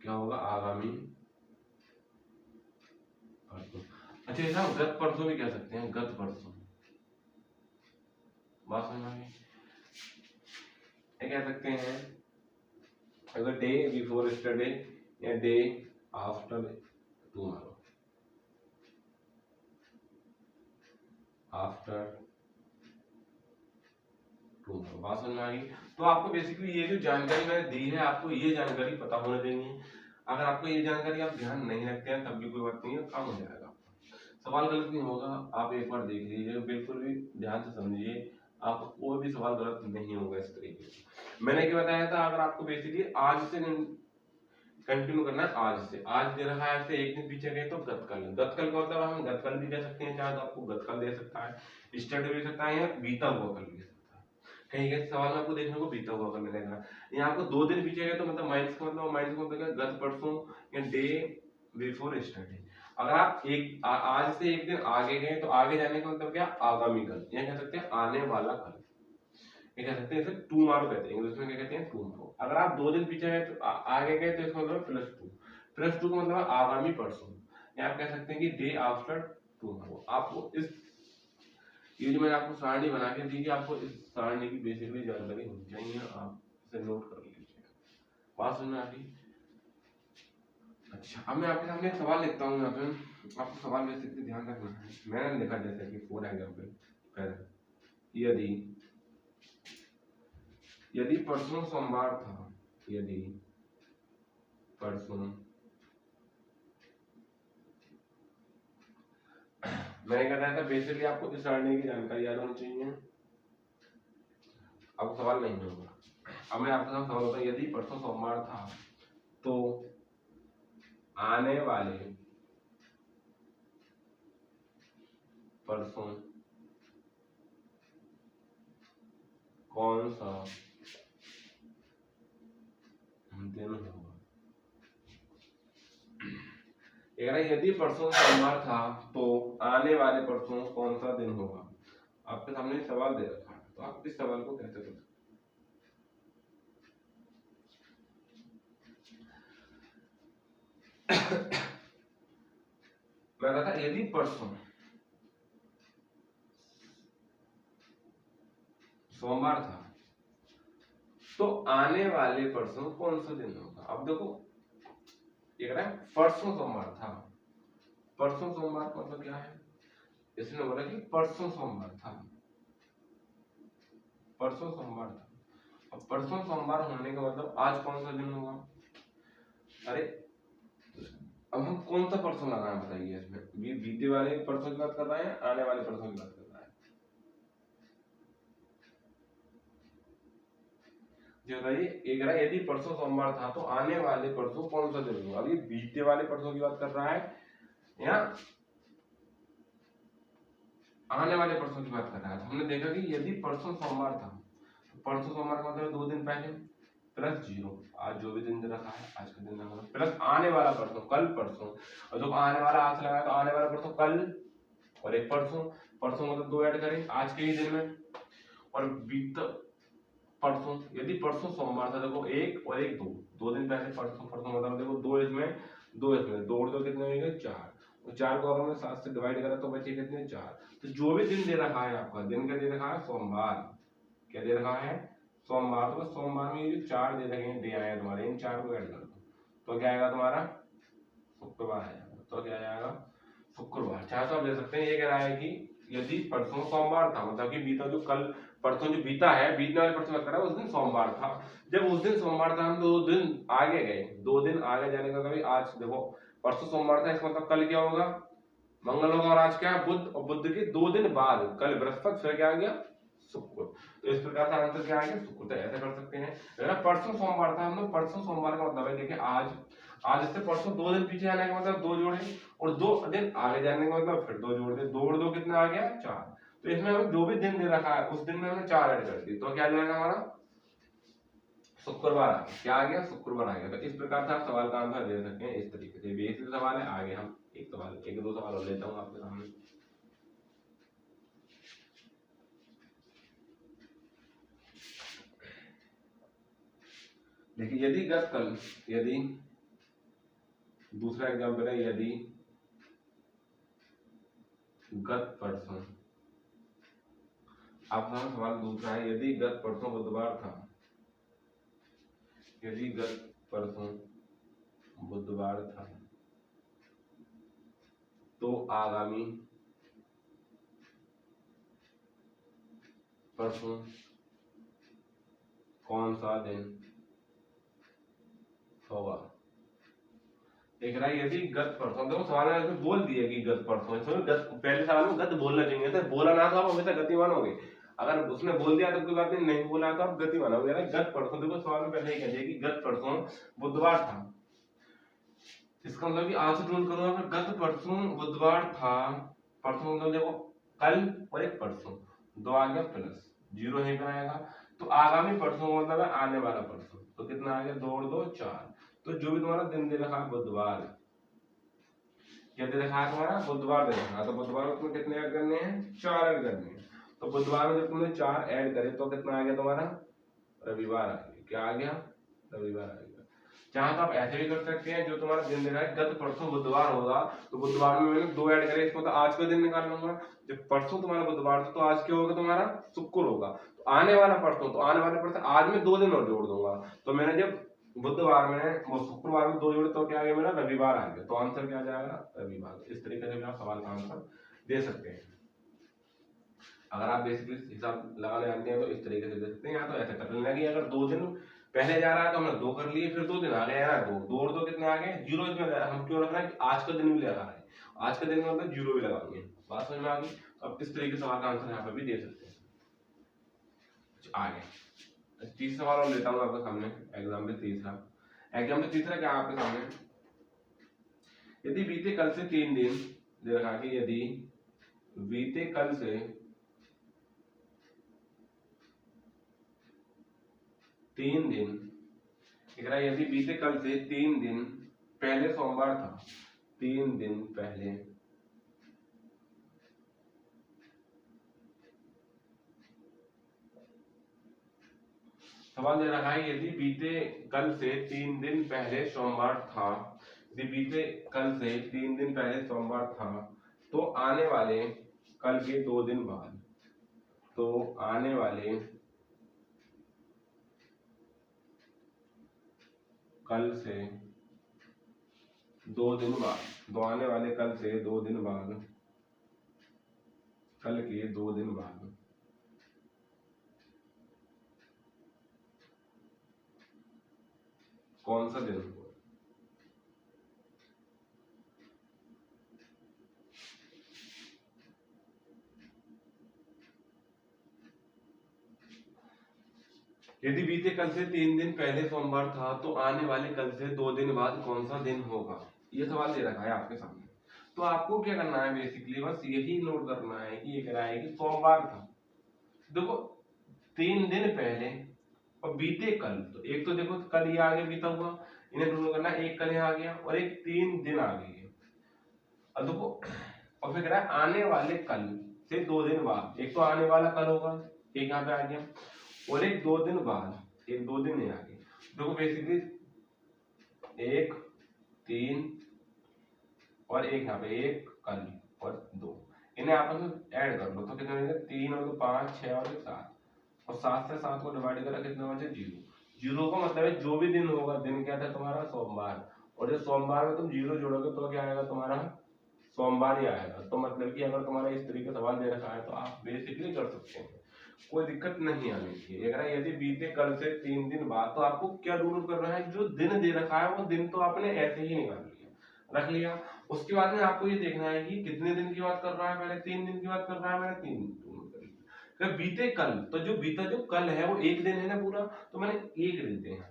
क्या होगा, आगामी परसों। अच्छा, ऐसा गत परसों भी कह सकते हैं, गत परसों। बात समझ में, ये कह सकते हैं अगर डे बिफोर यस्टरडे, या day after tomorrow, after tomorrow. बात समझ में आ गई। तो आपको बेसिकली ये जो जानकारी मैंने दी है, आपको ये जानकारी पता होना चाहिए। अगर आपको ये जानकारी आप ध्यान नहीं रखते हैं तब भी कोई बात नहीं है, काम हो जाएगा, सवाल गलत नहीं होगा। आप एक बार देख लीजिए, बिल्कुल भी ध्यान से समझिए, आपको कोई भी सवाल गलत नहीं होगा इस तरीके से। मैंने क्या बताया था, अगर आपको बेसिकली आज से कंटिन्यू करना है, आज से, आज दे रखा है, से एक दिन पीछे गए तो गतकल, गतकल का मतलब हम गतकल भी कह सकते हैं, चाहे तो आपको गतकल दे सकता है, स्टडी भी सकता है, या बीता हुआ कल भी दे सकता है। कहीं कहीं सवाल में आपको देखने को बीता हुआ कल मिलेगा। यहाँ आपको 2 दिन पीछे गए तो मतलब माइनस का मतलब, माइनस का मतलब गत परसों, या डे बिफोर यस्टरडे। अगर आप आज से एक दिन आगे गए तो आगे जाने का मतलब क्या, आगामी कल, या कह सकते हैं आने वाला कल, ये कह सकते हैं इसे टुमारो कहते हैं, इंग्लिश में क्या कहते हैं, टुमारो। अगर आप 2 दिन पीछे गए तो आगे गए तो इसका मतलब +2, +2 का मतलब आगामी परसों, या आप कह सकते हैं कि डे आफ्टर टुमारो। आपको इस, ये जो मैंने आपको सारणी बना के दी है, आपको इस सारणी की बेसिकली जानकारी होनी चाहिए, आप इसे नोट कर लीजिए। बात समझ में आ गई। अच्छा, अब मैं आपके सामने एक सवाल लिखता हूँ, यहाँ पे आपको सवाल बेसिकली ध्यान रखना है। मैंने लिखा जैसे कि फॉर एग्जाम्पल, पहले यदि, यदि परसों सोमवार था, यदि परसों, मैंने क्या था बेसिकली आपको इस सारणी की जानकारी याद होनी चाहिए, अब सवाल नहीं होगा। अब मैं आपके साथ सवाल होता है, यदि परसों सोमवार था तो आने वाले परसों कौन सा दिन होगा। यदि परसों सोमवार था तो आने वाले परसों कौन सा दिन होगा। आपके सामने सवाल दे रखा है, तो आप इस सवाल को कैसे कर सकते। मैं कहा था यदि परसों सोमवार था तो आने वाले परसों कौन सा दिन होगा। अब देखो ये कह रहा है परसों सोमवार था, परसों सोमवार का मतलब क्या है, इसने बोला कि परसों सोमवार था, परसों सोमवार था। अब परसों सोमवार होने का मतलब आज कौन सा दिन होगा। अरे अब हम कौन सा परसों लगाए बताइए, इसमें बीते वाले परसों की बात कर रहे हैं, आने वाले परसों की बात कर रहे हैं। बताइए एक रहा यदि परसों सोमवार था तो आने वाले परसों कौन सा दिन होगा। अब ये बीते वाले परसों की बात कर रहा है या आने वाले परसों की बात कर रहा है। हमने देखा कि यदि परसों सोमवार था तो परसों सोमवार का मतलब 2 दिन पहले प्लस 0 आज जो भी दिन रखा है आज का दिन रखा प्लस आने वाला परसों कल परसों, और जब आने वाला आज लगाया तो आने वाला परसों कल और एक परसों, परसों मतलब 2 ऐड करें आज के ही दिन में, और बीत परसों यदि परसों सोमवार था देखो 1 और 1 2 दिन पहले परसों मतलब देखो 2 इसमें 2 कितने हो गए 4, और 4 को अगर मैं 7 से डिवाइड करा तो बचे कितने 4। तो जो भी दिन दे रखा है आपका दिन का दे रखा है सोमवार, क्या दे रखा है सोमवार, तो सोमवार में ये जो 4 दे रखे हैं डे आए तुम्हारे इन 4 को ऐड कर दो तो क्या आएगा तुम्हारा शुक्रवार आएगा। तो क्या आएगा शुक्रवार। चाहे तो आप ले सकते हैं ये कह रहा है कि यदि परसों सोमवार था मतलब कि बीता जो कल परसों जो बीता है बीतने वाले परसों बात कर रहा है उस दिन सोमवार था, जब उस दिन सोमवार था हम 2 दिन आगे गए, 2 दिन आगे जाने का कभी आज देखो परसों सोमवार था इसका मतलब कल क्या होगा मंगल होगा, और आज क्या है बुध, और बुध के 2 दिन बाद कल बृहस्पति फिर क्या आ गया शुक्र। तो इस प्रकार का आंसर क्या आ गया शुक्र। तो ऐसा कर सकते हैं अगर परसों सोमवार था हम लोग परसों सोमवार का मतलब है देखिए आज से परसों 2 दिन पीछे आने का मतलब 2 जोड़े और 2 दिन आगे जाने का मतलब फिर 2 जोड़ दे, 2 और 2 कितना आ गया 4। तो इसमें हमें जो भी दिन दे रखा है उस दिन में हमने 4 ऐड कर दी तो क्या जाएगा हमारा शुक्रवार आ गया। क्या आ गया शुक्रवार आ गया। तो इस प्रकार से आप सवाल का आंसर दे सकते हैं इस तरीके से। बेसिक सवाल है आगे हम एक दो सवाल और लेता हूँ आपके सामने। देखिए यदि दूसरा एग्जाम्पल है यदि गत परसों, आपका सवाल दूसरा है यदि गत परसों बुधवार था, यदि गत परसों बुधवार था तो आगामी परसों कौन सा दिन होगा। देख रहा है यदि गत परसों, देखो सवाल में बोल दिया कि गत परसों, गत पहले सवाल में गत बोलना चाहिए था, बोला ना तो आप हमेशा गतिमान होगे, अगर उसने बोल दिया तो कोई बात नहीं बोला तो आप गतिमान हो गए। गत परसों देखो सवाल में पहले ही कह दिया कि गत परसों बुधवार था, इसका मतलब कि आज से रूल करो अगर गत परसों बुधवार था, परसों मतलब देखो कल और एक परसों 2 आ गया प्लस 0 यहीं पर आएगा, तो आगामी परसों मतलब है आने वाला परसों, तो कितना आ गया 2 और 2 4। तो जो भी तुम्हारा दिन दे रखा है बुधवार, क्या दे रखा है तुम्हारा बुधवार दे रखा है, तो बुधवार में तुम्हें कितने ऐड करने हैं 4 ऐड करने हैं। तो बुधवार में जब तुमने 4 ऐड करे तो कितना आ गया तुम्हारा रविवार आ गया। क्या आ गया रविवार आ गया। चाहे तो आप ऐसे भी कर सकते हैं जो तुम्हारा दिन दे रहा है गत परसों बुधवार होगा तो बुधवार में मैंने 2 ऐड करे इसको तो आज का दिन निकाल लूंगा, जब परसों तुम्हारा बुधवार था तो आज क्या होगा तुम्हारा शुक्र होगा, तो आने वाला परसों तो आने वाले परसों आज में 2 दिन और जोड़ दूंगा, तो मैंने जब बुधवार में वो शुक्रवार में 2 जोड़े तो क्या आ गया मेरा रविवार आ गया, तो आंसर क्या आ जाएगा रविवार। इस तरीके से भी आप सवाल का आंसर दे सकते हैं। अगर आप बेसिकली हिसाब लगाने जानते हैं तो इस तरीके से दे सकते हैं, या तो ऐसे कर लेना कि अगर 2 दिन पहले जा रहा है तो हमने 2 कर लिए, फिर 2 दिन आ गए ना 2 और 2 कितने आ गए 0, इसमें हम क्यों रख रहे हैं कि आज का दिन भी लगा रहे हैं, आज का दिन में मतलब 0 भी लगाएंगे। बात समझ में आ गई। तो आप इस तरीके से सवाल का आंसर यहाँ पे भी दे सकते हैं। आगे तीसरा सवाल और लेता हूँ आपके सामने। एग्जाम्पल तीसरा क्या आपके सामने, यदि बीते कल से 3 दिन दे रखा कि यदि बीते कल से 3 दिन दिख रहा है, यदि बीते कल से 3 दिन पहले सोमवार था, 3 दिन पहले सवाल दे रहा है यदि बीते कल से 3 दिन पहले सोमवार था, यदि बीते कल से 3 दिन पहले सोमवार था तो आने वाले कल के 2 दिन बाद, तो आने वाले कल से 2 दिन बाद, तो आने वाले कल से 2 दिन बाद, कल के 2 दिन बाद कौन सा दिन होगा। यदि बीते कल से 3 दिन पहले सोमवार था तो आने वाले कल से 2 दिन बाद कौन सा दिन होगा। ये सवाल दे रखा है आपके सामने। तो आपको क्या करना है, बेसिकली बस यही नोट करना है कि ये कह रहा है कि सोमवार था, देखो 3 दिन पहले और बीते कल, तो एक तो देखो कल ये आगे बीता हुआ, इन्हें दोनों करना, एक कल यहाँ आ गया और एक 3 दिन आ गई है। अब देखो और फिर कह रहा है आने वाले कल से 2 दिन बाद, एक तो आने वाला कल होगा, एक यहाँ पे आ गया, और एक 2 दिन बाद, एक 2 दिन नहीं आ गए। देखो बेसिकली 1 3 और एक यहाँ पे 1 कल और 2, इन्हें आपस में ऐड कर लो तो कितने बनेंगे, 3 और 2 5 6 और 7, और 7 से 7 को डिवाइड करा कितना बचे 0। 0 का मतलब है जो भी दिन होगा, दिन क्या था तुम्हारा सोमवार, और जो सोमवार में तुम 0 जोड़ोगे तो क्या आएगा तुम्हारा सोमवार ही आएगा। तो मतलब कि अगर तुम्हारा इस तरीके का सवाल दे रखा है तो आप बेसिकली कर सकते हैं, कोई दिक्कत नहीं आनी चाहिए। अगर यदि बीते कल से 3 दिन बाद, तो आपको क्या रूल करना है, जो दिन दे रखा है वो दिन तो आपने ऐसे ही निकाल लिया, रख लिया। उसके बाद में आपको ये देखना है कि कितने दिन की बात कर रहा है, पहले 3 दिन की बात कर रहा है, मैंने 3 दिन बीते कल, तो जो बीता जो कल है वो एक दिन है ना पूरा, तो मैंने एक दिन दिया।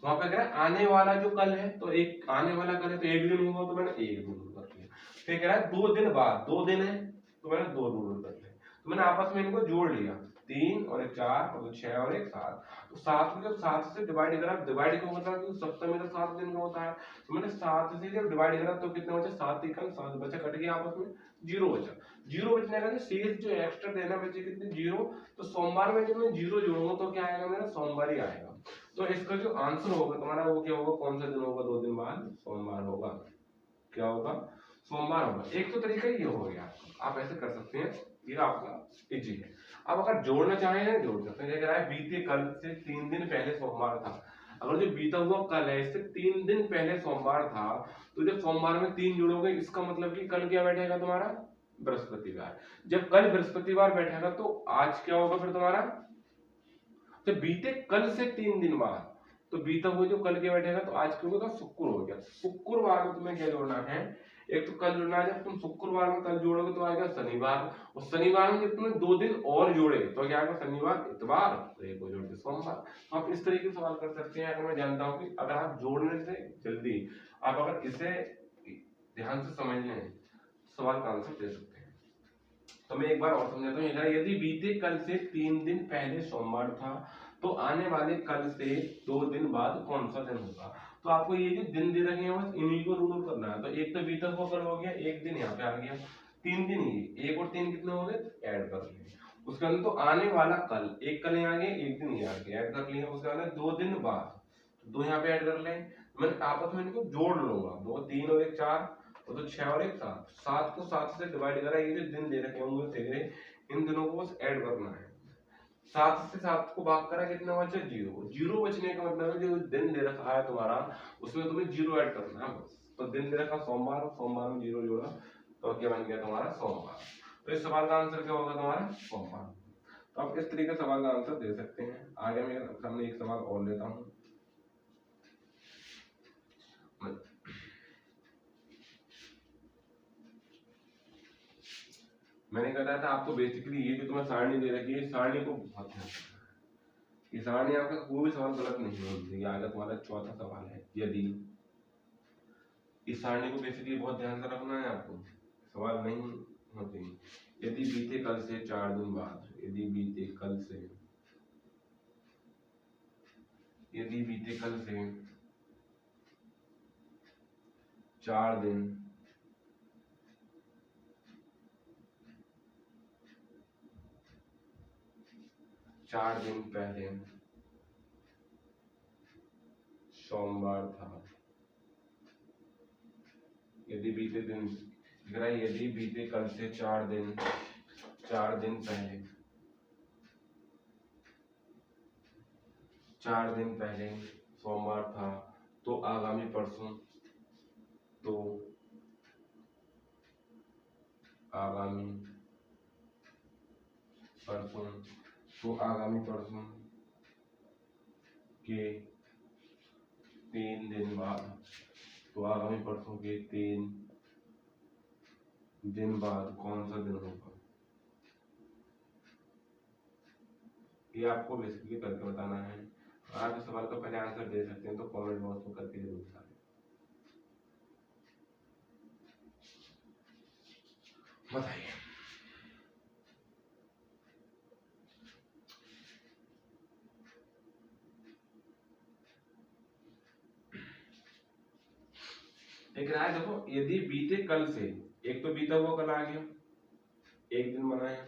वहां पे कह रहा है आने वाला जो कल है, तो एक आने वाला कल है तो एक दिन होगा, तो मैंने एक दिन कर लिया। फिर कह रहा है 2 दिन बाद, 2 दिन है तो मैंने 2 दिन कर लिया। तो मैंने आपस में इनको जोड़ लिया, 3 और 1 4 और 6 और 1 7। तो 7 को जब 7 से डिवाइड करा, डिवाइड क्यों होता है क्योंकि सप्तमी तो 7 दिन का होता है, तो मैंने 7 से जब डिवाइड करा तो कितना बचा, 7 एकम 7 बचा, कट गया आपस में 0 बचा। 0 बचने का शेष जो एक्स्ट्रा देना बचे कितने 0। तो सोमवार में जब मैं 0 जोड़ूंगा तो क्या आएगा, मेरा सोमवार ही आएगा। तो इसका जो आंसर होगा तुम्हारा वो क्या होगा, कौन सा दिन होगा, 2 दिन बाद सोमवार होगा। क्या होगा, सोमवार होगा। एक तो तरीका ये हो गया, आप ऐसे कर सकते हैं, ये आपका इजी है। अब अगर जोड़ना चाहें जोड़ सकते हैं। कह रहा है बीते कल से 3 दिन पहले सोमवार था, अगर जो बीता हुआ कल है इससे 3 दिन पहले सोमवार था, तो जब सोमवार में 3 जोड़ोगे इसका मतलब कि कल क्या बैठेगा तुम्हारा, बृहस्पतिवार। जब कल बृहस्पतिवार बैठेगा तो आज क्या होगा फिर तुम्हारा, तो बीते कल से 3 दिन बाद, तो बीता हुआ जो कल के बैठेगा तो आज क्यों होगा, शुक्र हो गया। शुक्रवार में तुम्हें क्या जोड़ना है, एक तो कल जोड़ना है, जब तुम शुक्रवार में कल जोड़ोगे तो आएगा शनिवार, और शनिवार में जब तुमने 2 दिन और जोड़े तो क्या आएगा, शनिवार इतवार, तो एक को जोड़ के सोमवार। तो आप इस तरीके से सवाल कर सकते हैं। अगर मैं जानता हूँ कि अगर आप जोड़ने से जल्दी, आप अगर इसे ध्यान से समझ लें सवाल का आंसर दे सकते हैं। तो मैं एक बार और समझाता हूँ। यदि बीते कल से 3 दिन पहले सोमवार था तो आने वाले कल से 2 दिन बाद कौन सा दिन होगा। तो आपको ये जो दिन दे रखे हैं बस इन्हीं को रूल करना है। तो एक तो बीता हुआ कल हो गया, एक दिन यहाँ पे आ गया, 3 दिन ही, 1 और 3 कितने हो गए, ऐड कर लिए। उसके अंदर तो आने वाला कल, एक कल यहाँ आ गया, एक दिन यहाँ आ गया, ऐड कर लिया। उसके अंदर 2 दिन बाद, 2 यहाँ पे ऐड कर लें, मैं आपस में इनको जोड़ लूंगा, 2 3 और 1 4, और तो 6 और 1 7, 7 को 7 से डिवाइड करा, ये जो दिन दे रखे होंगे तेरे, इन दिनों को बस ऐड करना है। 7 से 7 को भाग करा कितना बचा, 0। 0 बचने का मतलब है जो दिन दे रखा है तुम्हारा उसमें तुम्हें 0 ऐड करना है बस। तो दिन दे रखा सोमवार, सोमवार में 0 जोड़ा तो क्या बन गया तुम्हारा सोमवार। तो इस सवाल का आंसर क्या होगा तुम्हारा, सोमवार। तो आप इस तरीके से सवाल का आंसर दे सकते हैं। आगे मैं सामने एक सवाल और लेता हूँ। मैंने कहा था आपको बेसिकली ये जो तुम्हें सारणी दे रखी है, सारणी को बहुत ध्यान रखना है। ये सारणी आपका कोई भी सवाल गलत नहीं होना चाहिए। आगे तुम्हारा चौथा सवाल है, यदि इस सारणी को बेसिकली बहुत ध्यान से रखना है आपको, सवाल नहीं होते। यदि बीते कल से 4 दिन बाद, यदि बीते कल से 4 दिन पहले सोमवार था, यदि बीते कल से 4 दिन पहले सोमवार था, तो आगामी परसों के 3 दिन बाद, कौन सा दिन होगा। ये आपको बेसिकली करके बताना है। आप इस सवाल का पहले आंसर दे सकते हैं तो कमेंट बॉक्स में करके जरूर बताएं। बताइए एक रहा है, देखो यदि बीते कल से, एक तो बीता हुआ कल आ गया, एक दिन बना है,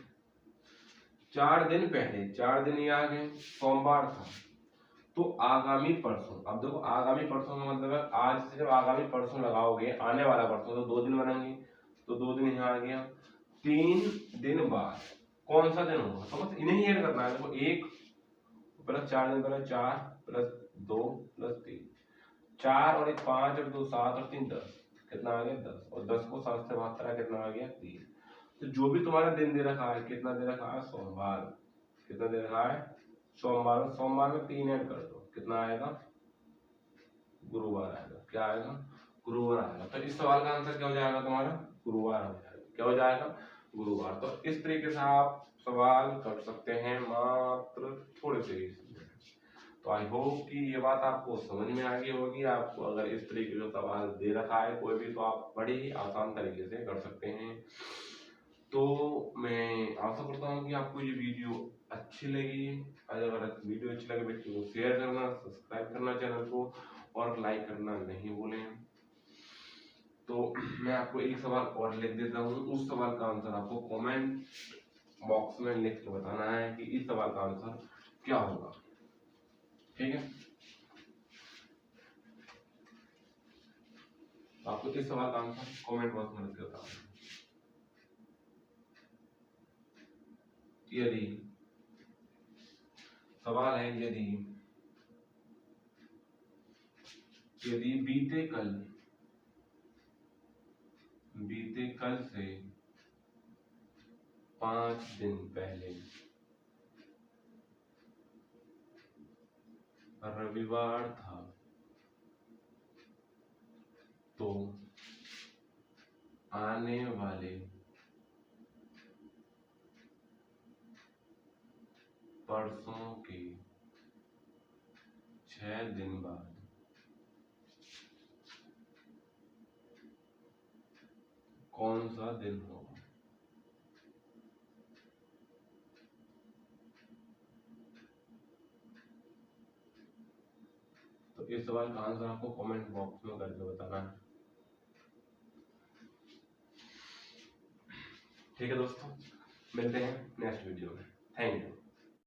4 दिन पहले, 4 दिन ये आ गए, सोमवार था, तो आगामी परसों, अब देखो आगामी परसों का मतलब है आज से जब आगामी परसों लगाओगे, आने वाला परसों, तो 2 दिन बनेंगे, तो 2 दिन यहाँ आ गया। 3 दिन बाद कौन सा दिन होगा, तो बस इन्हें ऐड करना है। देखो 1 प्लस 4 दिन पहले 4 प्लस 2 प्लस 3, 4 और 1 5 और 2 7 और 3 10, कितना आ गया 10, और 10 को 7 से भाग करा कितना आ गया 3। तो जो भी तुम्हारा दिन दे रखा है, कितना दे रखा है सोमवार, कितना दे रखा है सोमवार, सोमवार में 3 ऐड कर दो, कितना आएगा गुरुवार आएगा। क्या आएगा गुरुवार आएगा। तो इस सवाल का आंसर क्या हो जाएगा तुम्हारा गुरुवार हो जाएगा। क्या हो जाएगा गुरुवार। तो इस तरीके से आप सवाल कर सकते हैं मात्र थोड़े से ही। तो आई होप कि ये बात आपको समझ में आ गई होगी। आपको अगर इस तरीके का सवाल दे रखा है कोई भी, तो आप बड़े ही आसान तरीके से कर सकते हैं। तो मैं आशा करता हूँ कि आपको ये वीडियो अच्छी लगी। अगर वीडियो अच्छी लगे तो शेयर करना, सब्सक्राइब करना चैनल को, और लाइक करना नहीं भूलें। तो मैं आपको एक सवाल और लिख देता हूँ, उस सवाल का आंसर आपको कमेंट बॉक्स में लिख के बताना है कि इस सवाल का आंसर क्या होगा। ठीक है, आपको इस सवाल का आंसर कमेंट बॉक्स में लिख के बताना है। यदि सवाल है, यदि बीते कल से 5 दिन पहले रविवार था, तो आने वाले परसों के 6 दिन बाद कौन सा दिन होगा। तो इस सवाल का आंसर आपको कमेंट बॉक्स में करके बताना है। ठीक है दोस्तों, मिलते हैं नेक्स्ट वीडियो में। Thank you.